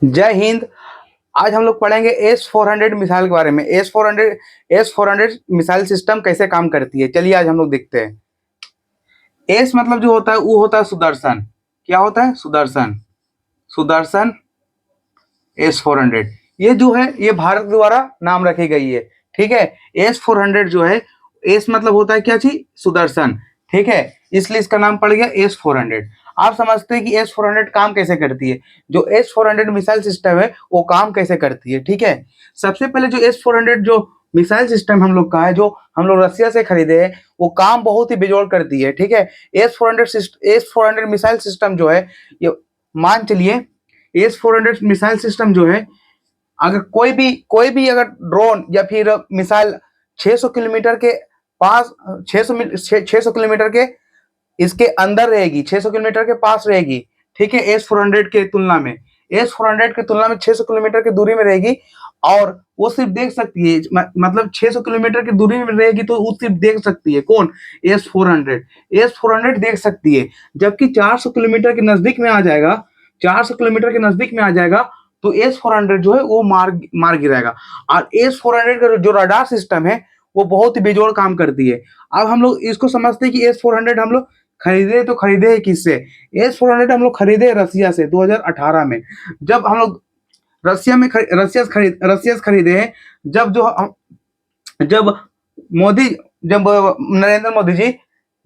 जय हिंद। आज हम लोग पढ़ेंगे S-400 मिसाइल के बारे में। एस 400 मिसाइल सिस्टम कैसे काम करती है, चलिए आज हम लोग देखते हैं। एस मतलब जो होता है वो होता है सुदर्शन। क्या होता है? सुदर्शन। सुदर्शन S-400 ये जो है ये भारत द्वारा नाम रखी गई है। ठीक है। S-400 जो है, एस मतलब होता है क्या चीज? सुदर्शन। ठीक है, इसलिए इसका नाम पड़ गया S-400। आप समझते हैं कि S-400 काम कैसे करती है? जो S-400 मिसाइल सिस्टम है वो काम कैसे करती है? ठीक है, सबसे पहले जो S-400 जो मिसाइल सिस्टम हम लोग का है, जो हम लोग रसिया से खरीदे हैं, वो काम बहुत ही बेजोड़ करती है। ठीक है, S-400 मिसाइल सिस्टम जो है, ये मान चलिए S-400 मिसाइल सिस्टम जो है, अगर कोई भी अगर ड्रोन या फिर मिसाइल 600 किलोमीटर के पास, 600 किलोमीटर के इसके अंदर रहेगी, 600 किलोमीटर के पास रहेगी। ठीक है, S-400 के तुलना में, S-400 की तुलना में 600 किलोमीटर की दूरी में रहेगी, और वो सिर्फ देख सकती है, मतलब 600 किलोमीटर की दूरी में रहेगी तो वो सिर्फ देख सकती है। कौन? S-400 देख सकती है। जबकि 400 किलोमीटर के नजदीक में आ जाएगा, 400 किलोमीटर के नजदीक में आ जाएगा तो S-400 जो है वो मार गिराएगा। और S-400 का जो रडार सिस्टम है वो बहुत ही बेजोड़ काम करती है। अब हम लोग इसको समझते हैं कि S-400 हम लोग खरीदे तो खरीदे किससे? S-400 हम लोग खरीदे रसिया से 2018 में। जब हम लोग रसिया से खरीदे हैं। जब जो जब मोदी जब नरेंद्र मोदी जी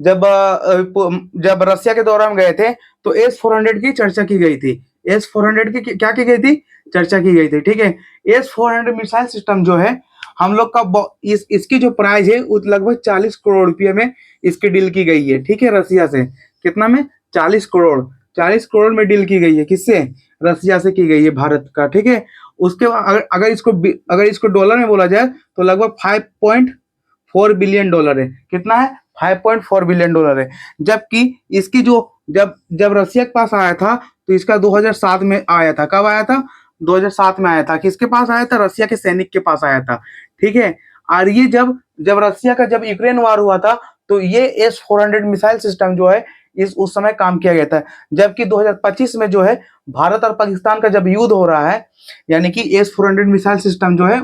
जब रसिया के दौरे में गए थे तो S-400 की चर्चा की गई थी। S-400 की क्या की गई थी? चर्चा की गई थी। ठीक है, S-400 मिसाइल सिस्टम जो है हम लोग का इसकी जो प्राइस है वो लगभग 40 करोड़ रुपये में इसकी डील की गई है। ठीक है, रसिया से कितना में? 40 करोड़। 40 करोड़ में डील की गई है। किससे? रसिया से की गई है, भारत का। ठीक है, उसके बाद अगर इसको डॉलर में बोला जाए तो लगभग 5.4 बिलियन डॉलर है। कितना है? 5.4 बिलियन डॉलर है। जबकि इसकी जो जब जब रसिया के पास आया था तो इसका 2007 में आया था। कब आया था? 2007 में आया था। किसके पास आया था? रसिया के सैनिक के पास आया था। ठीक है, और ये जब जब रसिया का जब यूक्रेन वार हुआ था तो ये S-400 मिसाइल सिस्टम जो है इस उस समय काम किया गया था। जबकि 2025 में जो है भारत और पाकिस्तान का जब युद्ध हो रहा है, यानी कि S-400 मिसाइल सिस्टम जो है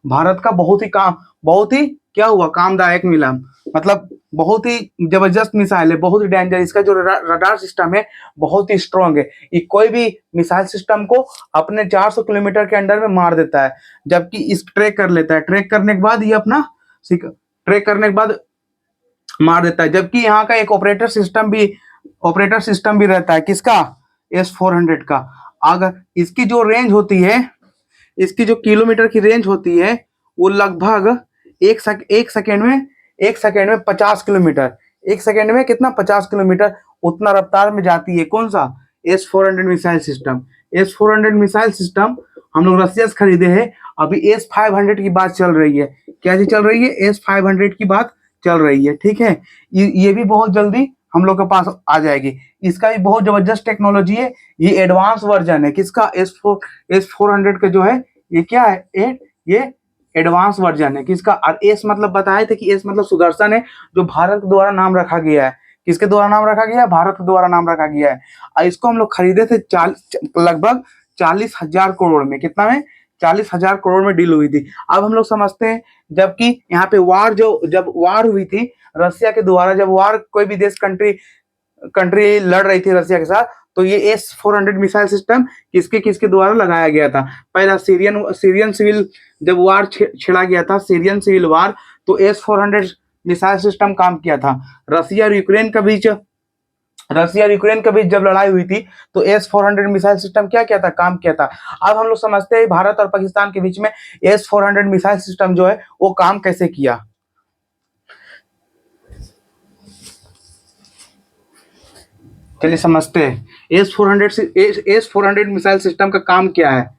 भारत का बहुत ही क्या हुआ, कामदायक मिला। मतलब बहुत ही जबरदस्त मिसाइल है, बहुत ही डेंजर। इसका जो रडार सिस्टम है बहुत ही स्ट्रांग है। ये कोई भी मिसाइल सिस्टम को अपने 400 किलोमीटर के अंडर में मार देता है। जबकि इस ट्रैक कर लेता है, ट्रैक करने के बाद ये अपना ट्रैक करने के बाद मार देता है। जबकि यहाँ का एक ऑपरेटर सिस्टम भी रहता है। किसका? S-400 का। अगर इसकी जो रेंज होती है, इसकी जो किलोमीटर की रेंज होती है वो लगभग एक सेकेंड में 50 किलोमीटर। एक सेकेंड में कितना? 50 किलोमीटर। उतना रफ्तार में जाती है। कौन सा? S-400 missile system. S-400 missile system हम लोग रसिया से खरीदे हैं। अभी S-500 की बात चल रही है। क्या चीज चल रही है? S-500 की बात चल रही है। ठीक है, ये भी बहुत जल्दी हम लोग के पास आ जाएगी। इसका भी बहुत जबरदस्त टेक्नोलॉजी है। ये एडवांस वर्जन है। किसका? S-400 का जो है ये क्या है? ये एडवांस वर्जन है। किसका? और एस मतलब बताए थे कि एस मतलब सुदर्शन है, जो भारत द्वारा नाम रखा गया है। किसके द्वारा नाम रखा गया है? भारत द्वारा नाम रखा गया है। और इसको हम लोग खरीदे थे लगभग 40,000 करोड़ में। कितना में? 40,000 करोड़ में डील हुई थी। अब हम लोग समझते हैं, जबकि यहाँ पे जब वार हुई थी रसिया के द्वारा, जब वार कोई भी देश कंट्री कंट्री लड़ रही थी रसिया के साथ, तो ये S-400 मिसाइल सिस्टम किसके किसके द्वारा लगाया गया था? पहला सीरियन सिविल जब वार छिड़ा गया था, सीरियन सिविल वार, तो S-400 मिसाइल सिस्टम काम किया था। रसिया और यूक्रेन के बीच जब लड़ाई हुई थी तो S-400 मिसाइल सिस्टम क्या किया था? काम किया था। अब हम लोग समझते हैं भारत और पाकिस्तान के बीच में S-400 मिसाइल सिस्टम जो है वो काम कैसे किया। चलिए समझते हैं S-400 मिसाइल सिस्टम का काम क्या है।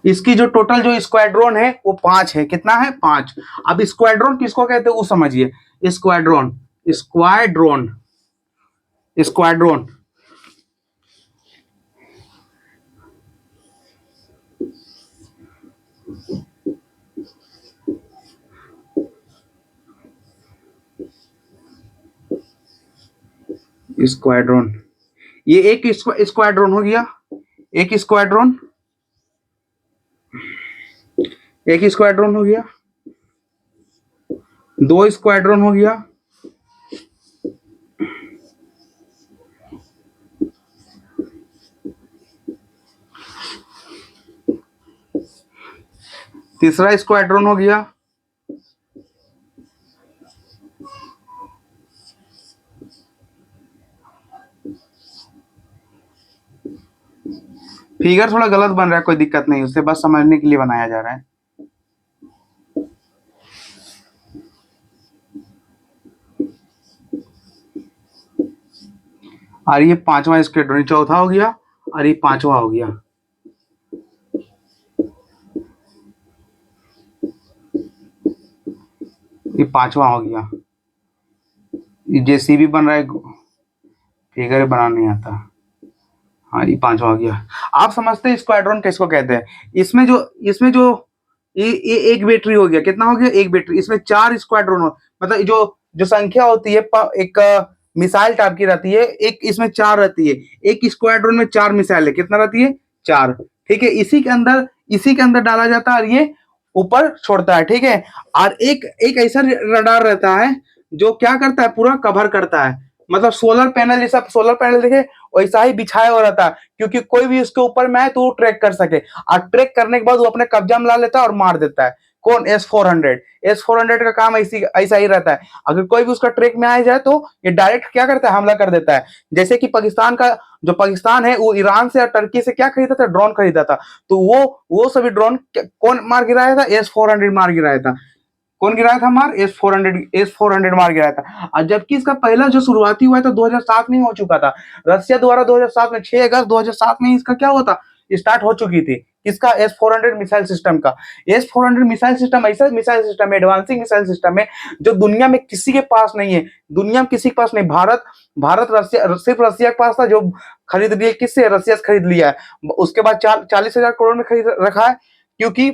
इसकी जो टोटल जो स्क्वाड्रॉन है वो 5 है। कितना है? 5। अब स्क्वाड्रॉन किसको कहते हैं वो समझिए। स्क्वाड्रॉन स्क्वाड्रॉन स्क्वाड्रॉन स्क्वाड्रॉन, ये एक स्क्वाड्रॉन हो गया, एक स्क्वाड्रॉन, एक स्क्वाड्रॉन हो गया, दो स्क्वाड्रॉन हो गया, तीसरा स्क्वाड्रॉन हो गया, फिगर थोड़ा गलत बन रहा है, कोई दिक्कत नहीं, उससे बस समझने के लिए बनाया जा रहा है। और ये पांचवा स्क्वाड्रॉन, चौथा हो गया और ये पांचवा हो गया। ये पांचवा हो गया। जेसीबी बन रहा है, फिगर बनाना नहीं आता। हाँ, ये पांचवा हो गया। आप समझते हैं स्क्वाड्रॉन किसको कहते हैं? इसमें जो ये एक बैटरी हो गया, कितना हो गया? एक बैटरी। इसमें 4 स्क्वाड्रॉन हो, मतलब जो संख्या होती है एक मिसाइल टाइप की रहती है, एक इसमें 4 रहती है। एक स्क्वाड्रॉन में 4 मिसाइल है, कितना रहती है? 4। ठीक है, इसी के अंदर डाला जाता है और ये ऊपर छोड़ता है। ठीक है, और एक ऐसा रडार रहता है जो क्या करता है, पूरा कवर करता है। मतलब सोलर पैनल, जैसा सोलर पैनल देखे वैसा ही बिछाया हुआ रहता है, क्योंकि कोई भी उसके ऊपर में आए तो वो ट्रैक कर सके, और ट्रैक करने के बाद वो अपने कब्जा में ला लेता है और मार देता है। कौन? S-400 का काम ऐसा ही रहता है। अगर कोई भी उसका ट्रैक में आ जाए तो ये डायरेक्ट क्या करता है, हमला कर देता है। जैसे कि पाकिस्तान है, वो ईरान से और टर्की से क्या खरीदा था? ड्रोन खरीदा था। तो वो सभी ड्रोन कौन मार गिराया था? S-400 मार गिराया था। कौन गिराया था? मार S-400 मार गिराया था। और जबकि इसका पहला जो शुरुआती हुआ था 2007 में हो चुका था। रशिया द्वारा 2007 में 6 अगस्त 2007 में इसका क्या हुआ था, स्टार्ट हो चुकी थी। किसका? S-400 मिसाइल सिस्टम का। S-400 मिसाइल सिस्टम ऐसा मिसाइल सिस्टम है, एडवांसिंग मिसाइल सिस्टम है, जो दुनिया में किसी के पास नहीं है। दुनिया में किसी के पास नहीं। भारत रशिया, सिर्फ रशिया के पास था, जो खरीद लिया। किससे? रशिया से खरीद लिया है। उसके बाद 40,000 करोड़ में खरीद रखा है। क्योंकि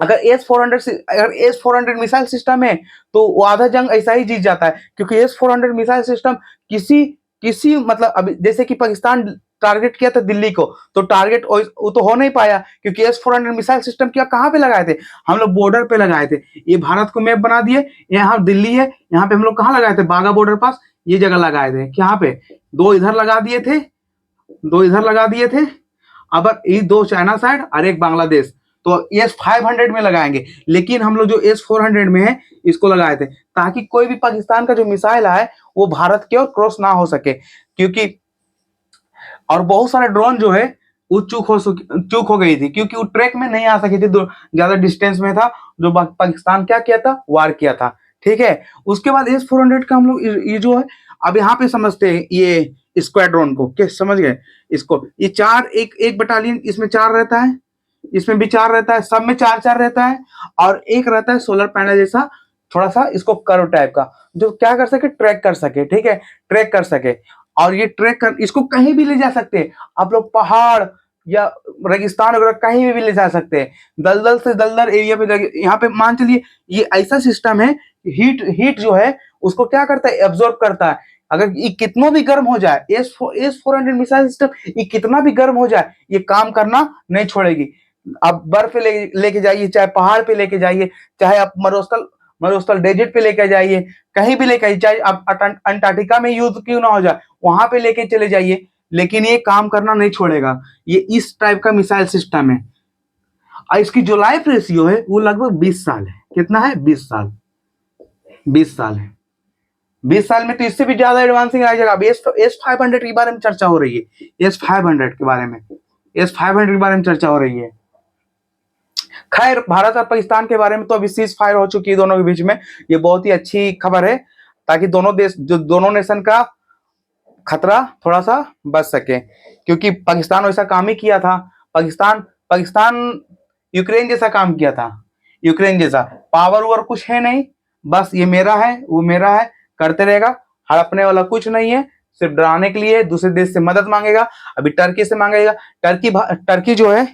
अगर S-400 मिसाइल सिस्टम है तो वो आधा जंग ऐसा ही जीत जाता है, क्योंकि S-400 मिसाइल सिस्टम किसी मतलब अभी जैसे कि पाकिस्तान टारगेट किया था दिल्ली को, तो टारगेट वो तो हो नहीं पाया, क्योंकि S-400 मिसाइल सिस्टम क्या कहाँ पे लगाए थे? हम लोग बॉर्डर पे लगाए थे। ये भारत को मैप बना दिए, यहाँ दिल्ली है, यहाँ पे हम लोग कहाँ लगाए थे? बाघा बॉर्डर पास ये जगह लगाए थे। यहाँ पे 2 इधर लगा दिए थे, 2 इधर लगा दिए थे। अब ये 2 चाइना साइड और एक बांग्लादेश, तो S-500 में लगाएंगे। लेकिन हम लोग जो S-400 में है इसको लगाए थे, ताकि कोई भी पाकिस्तान का जो मिसाइल आए वो भारत की ओर क्रॉस ना हो सके। क्योंकि और बहुत सारे ड्रोन जो है वो चूक हो गई थी, क्योंकि वो ट्रैक में नहीं आ सकी थी, ज्यादा डिस्टेंस में था, जो पाकिस्तान क्या किया था? वार किया था। ठीक है, उसके बाद S-400 का हम लोग ये जो है, अब यहाँ पे समझते हैं ये स्क्वाड्रॉन को, क्या समझ गए इसको? ये 4, एक बटालियन, इसमें 4 रहता है, इसमें भी 4 रहता है, सब में 4-4 रहता है। और एक रहता है सोलर पैनल जैसा, थोड़ा सा इसको कर्व टाइप का, जो क्या कर सके? ट्रैक कर सके। ठीक है, ट्रैक कर सके। और ये इसको कहीं भी ले जा सकते हैं आप लोग, पहाड़ या रेगिस्तान वगैरह कहीं भी ले जा सकते हैं। दलदल से दलदल एरिया पे, यहाँ पे मान चलिए ये ऐसा सिस्टम है, हीट जो है उसको क्या करता है? एब्जॉर्ब करता है। अगर ये कितना भी गर्म हो जाए, S-400 मिसाइल सिस्टम ये कितना भी गर्म हो जाए, ये काम करना नहीं छोड़ेगी। आप बर्फ पे लेके जाइए, चाहे पहाड़ पे लेके जाइए, चाहे आप मरुस्थल डेजर्ट पे लेके जाइए, कहीं भी लेके, चाहे आप अंटार्कटिका में युद्ध क्यों ना हो जाए वहां पे लेके चले जाइए, लेकिन ये काम करना नहीं छोड़ेगा। ये इस टाइप का मिसाइल सिस्टम है। और इसकी जो लाइफ रेशियो है वो लगभग 20 साल है। कितना है? 20 साल। 20 साल है। 20 साल में तो इससे भी ज्यादा एडवांसिंग आ जाएगा। अब S-500 के बारे में चर्चा हो रही है, S-500 के बारे में, S-500 के बारे में चर्चा हो रही है। खैर, भारत और पाकिस्तान के बारे में तो अभी सीज फायर हो चुकी है दोनों के बीच में, ये बहुत ही अच्छी खबर है, ताकि दोनों नेशन का खतरा थोड़ा सा बच सके। क्योंकि पाकिस्तान वैसा काम ही किया था, पाकिस्तान यूक्रेन जैसा काम किया था। यूक्रेन जैसा पावर वावर कुछ है नहीं, बस ये मेरा है वो मेरा है करते रहेगा, हड़पने वाला कुछ नहीं है, सिर्फ डराने के लिए दूसरे देश से मदद मांगेगा। अभी टर्की से मांगेगा। टर्की जो है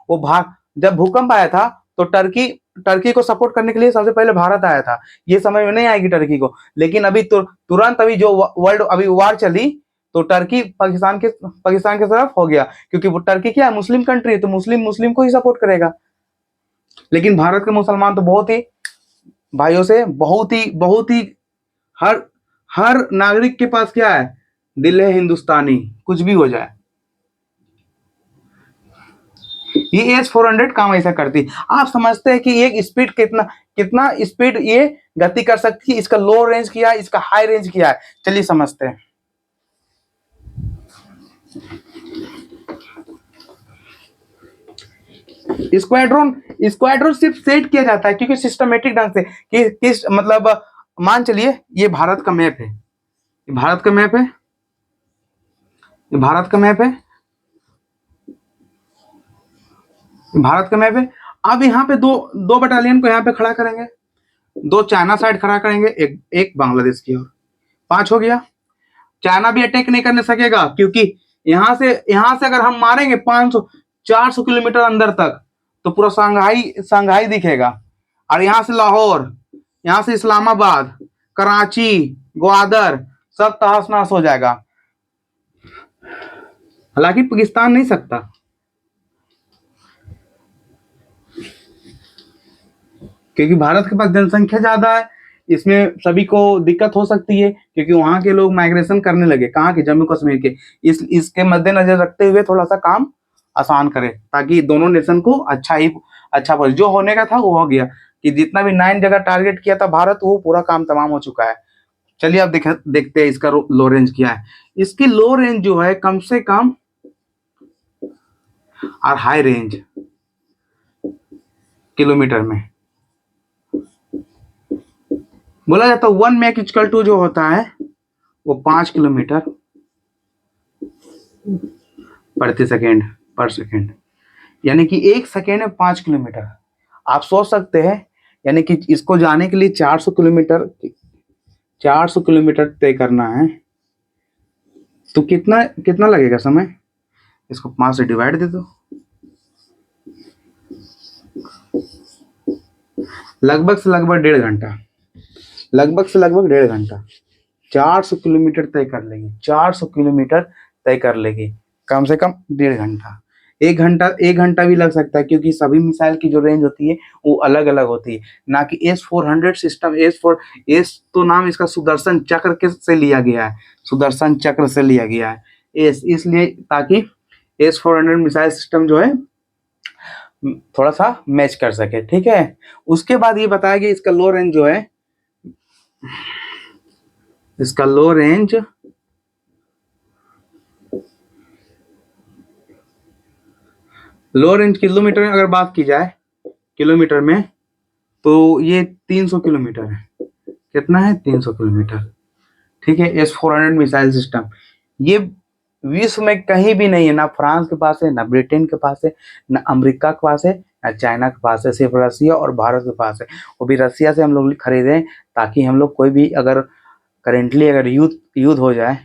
वो जब भूकंप आया था तो टर्की को सपोर्ट करने के लिए सबसे पहले भारत आया था। ये समझ में नहीं आएगी टर्की को, लेकिन अभी तुरंत अभी जो वर्ल्ड अभी वार चली, तो टर्की पाकिस्तान के तरफ हो गया, क्योंकि वो टर्की क्या है, मुस्लिम कंट्री है, तो मुस्लिम को ही सपोर्ट करेगा। लेकिन भारत के मुसलमान तो बहुत ही भाइयों से बहुत ही हर हर नागरिक के पास क्या है, दिल है हिंदुस्तानी, कुछ भी हो जाए। ये S-400 काम ऐसा करती है। आप समझते हैं कि एक स्पीड कितना स्पीड ये गति कर सकती है, इसका लो रेंज क्या है, इसका हाई रेंज क्या है, चलिए समझते हैं। स्क्वाड्रन सिर्फ सेट किया जाता है क्योंकि सिस्टमेटिक ढंग से कि किस मतलब मान चलिए ये भारत का मैप है, ये भारत का मैप है, ये भारत का मैप है, भारत का मैप है। अब यहाँ पे दो बटालियन को यहाँ पे खड़ा करेंगे, दो चाइना साइड खड़ा करेंगे, एक बांग्लादेश की ओर, 5 हो गया। चाइना भी अटैक नहीं करने सकेगा क्योंकि यहाँ से अगर हम मारेंगे 500-400 किलोमीटर अंदर तक तो पूरा शंघाई दिखेगा, और यहाँ से लाहौर, यहाँ से इस्लामाबाद, कराची, ग्वादर सब तहस नहस हो जाएगा। हालांकि पाकिस्तान नहीं सकता, क्योंकि भारत के पास जनसंख्या ज्यादा है, इसमें सभी को दिक्कत हो सकती है, क्योंकि वहां के लोग माइग्रेशन करने लगे, कहाँ के, जम्मू कश्मीर के। इसके मद्देनजर रखते हुए थोड़ा सा काम आसान करे, ताकि दोनों नेशन को अच्छा पड़े। जो होने का था वो हो गया, कि जितना भी 9 जगह टारगेट किया था भारत, वो पूरा काम तमाम हो चुका है। चलिए अब देखते हैं इसका लो रेंज क्या है। इसकी लो रेंज जो है कम से कम, और हाई रेंज किलोमीटर में बोला जाता है। 1 मैक इक्वल टू जो होता है वो 5 किलोमीटर पर सेकेंड, यानी कि 1 सेकेंड में 5 किलोमीटर। आप सोच सकते हैं, यानी कि इसको जाने के लिए 400 किलोमीटर तय करना है, तो कितना लगेगा समय। इसको 5 से डिवाइड दे दो, लगभग से लगभग 1.5 घंटा, 400 किलोमीटर तय कर लेगी, 400 किलोमीटर तय कर लेगी, कम से कम 1.5 घंटा। 1 घंटा भी लग सकता है, क्योंकि सभी मिसाइल की जो रेंज होती है वो अलग अलग होती है, ना कि S-400 सिस्टम। एस तो नाम इसका सुदर्शन चक्र से लिया गया है, सुदर्शन चक्र से लिया गया है एस, इसलिए ताकि S-400 मिसाइल सिस्टम जो है थोड़ा सा मैच कर सके, ठीक है। उसके बाद ये बताया कि इसका लो रेंज जो है, इसका लो रेंज किलोमीटर में अगर बात की जाए, किलोमीटर में, तो ये 300 किलोमीटर है। कितना है, 300 किलोमीटर, ठीक है। S-400 मिसाइल सिस्टम ये विश्व में कहीं भी नहीं है, ना फ्रांस के पास है, ना ब्रिटेन के पास है, ना अमेरिका के पास है, ना चाइना के पास है, सिर्फ रसिया और भारत के पास है। वो भी रसिया से हम लोग खरीदे, ताकि हम लोग कोई भी अगर करेंटली अगर युद्ध हो जाए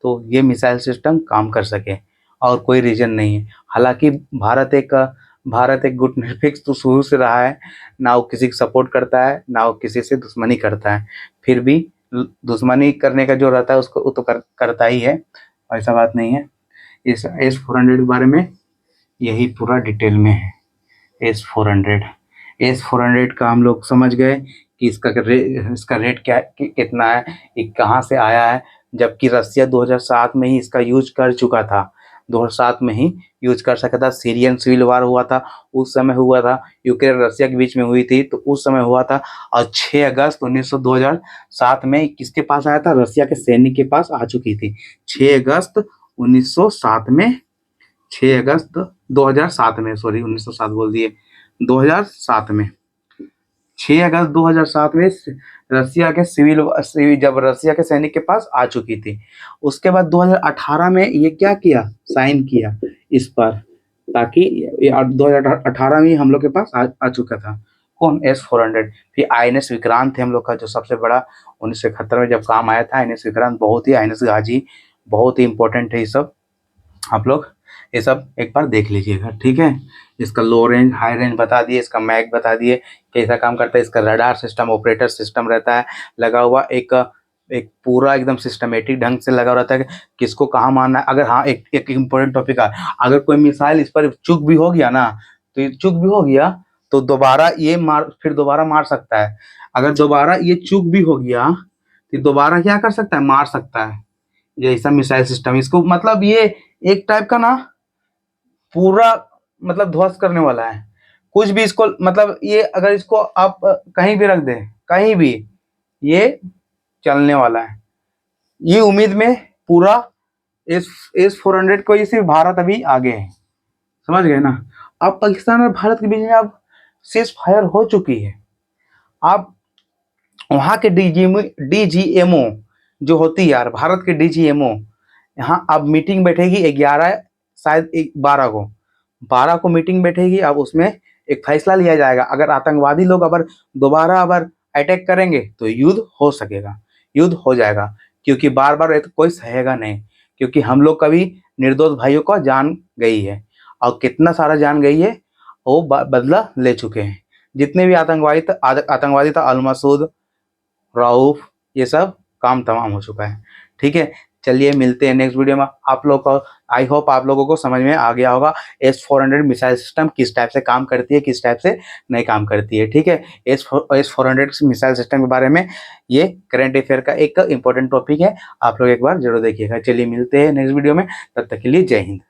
तो ये मिसाइल सिस्टम काम कर सके, और कोई रीजन नहीं है। हालांकि भारत एक गुटनिरपेक्ष तो शुरू से रहा है, ना वो किसी को सपोर्ट करता है, ना वो किसी से दुश्मनी करता है। फिर भी दुश्मनी करने का जो रहता है उसको वो तो करता ही है, ऐसा बात नहीं है। इस S-400 के बारे में यही पूरा डिटेल में है। S-400 का हम लोग समझ गए कि इसका रेट कितना है, ये कहाँ से आया है, जबकि रसिया 2007 में ही इसका यूज कर चुका था, 2007 में ही यूज कर सका था। सीरियन सिविल वार हुआ था, उस समय हुआ था, यूक्रेन रसिया के बीच में हुई थी, तो उस समय हुआ था। और 6 अगस्त 2007 में किसके पास आया था, रसिया के सैनिक के पास आ चुकी थी। 6 अगस्त 2007 में, 6 अगस्त 2007 में, सॉरी 1907 बोल दिए, 2007 में, 6 अगस्त 2007 में रसिया के जब रसिया के सैनिक के पास आ चुकी थी। उसके बाद 2018 में ये क्या किया, साइन किया इस पर, ताकि 2018 में हम लोग के पास आ चुका था। कौन, S-400। फिर INS विक्रांत थे हम लोग का, जो सबसे बड़ा 1971 में जब काम आया था। INS विक्रांत बहुत ही, INS गाजी बहुत ही इंपॉर्टेंट है ये सब, आप लोग ये सब एक बार देख लीजिएगा, ठीक है। इसका लो रेंज हाई रेंज बता दिए, इसका मैक बता दिए कैसा काम करता है। इसका रडार सिस्टम, ऑपरेटर सिस्टम रहता है लगा हुआ, एक एक पूरा एकदम सिस्टमेटिक ढंग से लगा रहता है कि किसको कहाँ मारना है। अगर हाँ एक एक इम्पोर्टेंट टॉपिक है, अगर कोई मिसाइल इस पर चूक भी हो गया ना, तो ये चूक भी हो गया तो दोबारा ये फिर दोबारा मार सकता है। अगर दोबारा ये चूक भी हो गया तो दोबारा क्या कर सकता है, मार सकता है। ये ऐसा मिसाइल सिस्टम, इसको मतलब ये एक टाइप का ना पूरा मतलब ध्वस्त करने वाला है। कुछ भी इसको मतलब ये अगर इसको आप कहीं भी रख दें, कहीं भी, ये चलने वाला है। ये उम्मीद में पूरा S-400 को, ये सिर्फ भारत अभी आगे है, समझ गए ना। अब पाकिस्तान और भारत के बीच में अब सीज फायर हो चुकी है। अब वहाँ के डीजीएमओ जो होती है यार, भारत के डीजीएमओ यहाँ अब मीटिंग बैठेगी 11 शायद 12 को मीटिंग बैठेगी। अब उसमें एक फैसला लिया जाएगा। अगर आतंकवादी लोग अगर दोबारा अगर अटैक करेंगे तो युद्ध हो सकेगा, युद्ध हो जाएगा, क्योंकि बार बार तो कोई सहेगा नहीं, क्योंकि हम लोग कभी निर्दोष भाइयों को जान गई है, और कितना सारा जान गई है, वो बदला ले चुके हैं। जितने भी आतंकवादी था अल मसूद, राउफ, ये सब काम तमाम हो चुका है। ठीक है, चलिए मिलते हैं नेक्स्ट वीडियो में। आप लोग को आई होप आप लोगों को समझ में आ गया होगा S-400 मिसाइल सिस्टम किस टाइप से काम करती है, किस टाइप से नहीं काम करती है। ठीक है, S-400 मिसाइल सिस्टम के बारे में ये करंट अफेयर का एक इंपॉर्टेंट टॉपिक है, आप लोग एक बार जरूर देखिएगा। चलिए मिलते हैं नेक्स्ट वीडियो में, तब तक के लिए जय हिंद।